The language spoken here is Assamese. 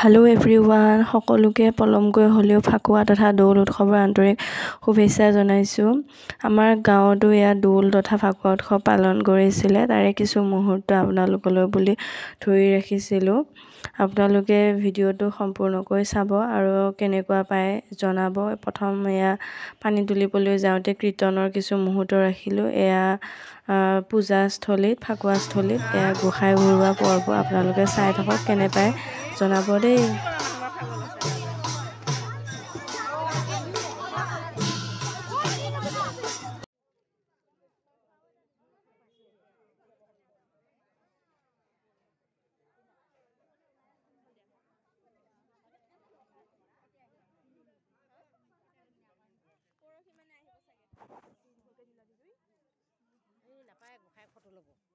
হেল্ল' এভৰিৱান, সকলোকে পলমকৈ হ'লেও ফাকুৱা তথা দৌল উৎসৱৰ আন্তৰিক শুভেচ্ছা জনাইছোঁ। আমাৰ গাঁৱতো ইয়াত দৌল তথা ফাকুৱা উৎসৱ পালন কৰিছিলে। তাৰে কিছু মুহূৰ্ত আপোনালোকলৈ বুলি ধৰি ৰাখিছিলোঁ। আপোনালোকে ভিডিঅ'টো সম্পূৰ্ণকৈ চাব আৰু কেনেকুৱা পায় জনাব। প্ৰথম এয়া পানী তুলিবলৈ যাওঁতে কীৰ্তনৰ কিছু মুহূৰ্ত ৰাখিলোঁ। এয়া পূজাস্থলীত, ফাকুৱাস্থলীত এয়া গোসাঁই ঘূৰোৱা পৰ্ব। আপোনালোকে চাই থাকক, কেনে পায় জনাব দেই। নাপায় গোসাঁই ফটো ল'ব।